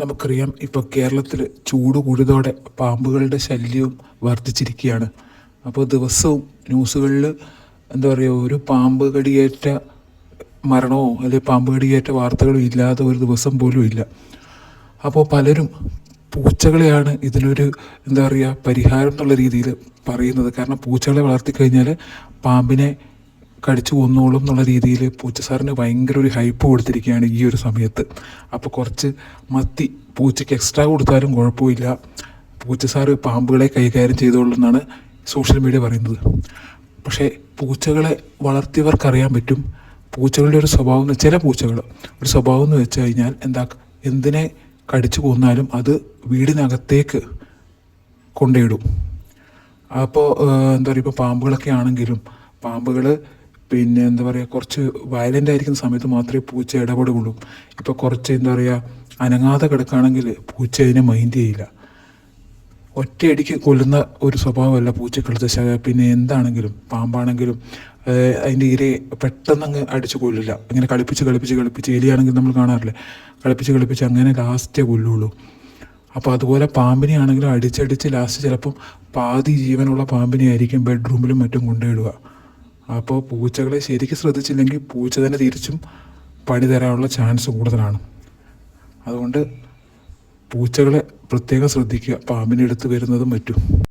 നമുക്കറിയാം, ഇപ്പോൾ കേരളത്തിൽ ചൂട് കൂടിയതോടെ പാമ്പുകളുടെ ശല്യവും വർദ്ധിച്ചിരിക്കുകയാണ്. അപ്പോൾ ദിവസവും ന്യൂസുകളിൽ എന്താ പറയുക, ഒരു പാമ്പ് കടിയേറ്റ മരണമോ അല്ലെങ്കിൽ പാമ്പ് കടിയേറ്റ വാർത്തകളോ ഇല്ലാതെ ഒരു ദിവസം പോലും ഇല്ല. അപ്പോൾ പലരും പൂച്ചകളെയാണ് ഇതിനൊരു എന്താ പറയുക പരിഹാരം എന്നുള്ള രീതിയിൽ പറയുന്നത്. കാരണം പൂച്ചകളെ വളർത്തിക്കഴിഞ്ഞാൽ പാമ്പിനെ കടിച്ചു കൊന്നോളും എന്നുള്ള രീതിയിൽ പൂച്ച സാറിന് ഭയങ്കര ഒരു ഹൈപ്പ് കൊടുത്തിരിക്കുകയാണ് ഈ ഒരു സമയത്ത്. അപ്പോൾ കുറച്ച് മത്തി പൂച്ചയ്ക്ക് എക്സ്ട്രാ കൊടുത്താലും കുഴപ്പമില്ല, പൂച്ച സാറ് പാമ്പുകളെ കൈകാര്യം ചെയ്തോളൂ എന്നാണ് സോഷ്യൽ മീഡിയ പറയുന്നത്. പക്ഷേ പൂച്ചകളെ വളർത്തിയവർക്കറിയാൻ പറ്റും, പൂച്ചകളുടെ ഒരു സ്വഭാവം, ചില പൂച്ചകൾ ഒരു സ്വഭാവം എന്ന് വെച്ച് കഴിഞ്ഞാൽ എന്തിനെ കടിച്ചു കൊന്നാലും അത് വീടിനകത്തേക്ക് കൊണ്ടുപോയിടും. അപ്പോൾ എന്താ പറയുക, ഇപ്പോൾ പാമ്പുകളൊക്കെ ആണെങ്കിലും പാമ്പുകൾ പിന്നെ എന്താ പറയുക കുറച്ച് വയലൻ്റ് ആയിരിക്കുന്ന സമയത്ത് മാത്രമേ പൂച്ച ഇടപെടുകയുള്ളൂ. ഇപ്പോൾ കുറച്ച് എന്താ പറയുക അനങ്ങാതെ കിടക്കുകയാണെങ്കിൽ പൂച്ച അതിനെ മൈൻഡ് ചെയ്യില്ല. ഒറ്റയടിക്ക് കൊല്ലുന്ന ഒരു സ്വഭാവമല്ല പൂച്ചക്കുള്ളത്. പിന്നെ എന്താണെങ്കിലും പാമ്പാണെങ്കിലും അതിൻ്റെ ഇരയെ പെട്ടെന്നങ്ങ് അടിച്ച് കൊല്ലില്ല. ഇങ്ങനെ കളിപ്പിച്ച് എലിയാണെങ്കിൽ നമ്മൾ കാണാറില്ലേ, കളിപ്പിച്ച് അങ്ങനെ ലാസ്റ്റേ കൊല്ലുള്ളൂ. അപ്പോൾ അതുപോലെ പാമ്പിനെ ആണെങ്കിലും അടിച്ചടിച്ച് ലാസ്റ്റ് ചിലപ്പം പാതി ജീവനുള്ള പാമ്പിനെ ആയിരിക്കും ബെഡ്റൂമിലും മറ്റും കൊണ്ടുപോയിടുക. അപ്പോൾ പൂച്ചകളെ ശരിക്കും ശ്രദ്ധിച്ചില്ലെങ്കിൽ പൂച്ച തന്നെ തിരിച്ചും പണി തരാനുള്ള ചാൻസ് കൂടുതലാണ്. അതുകൊണ്ട് പൂച്ചകളെ പ്രത്യേകം ശ്രദ്ധിക്കുക, പാമ്പിനെ എടുത്ത് വരുന്നതും മറ്റും.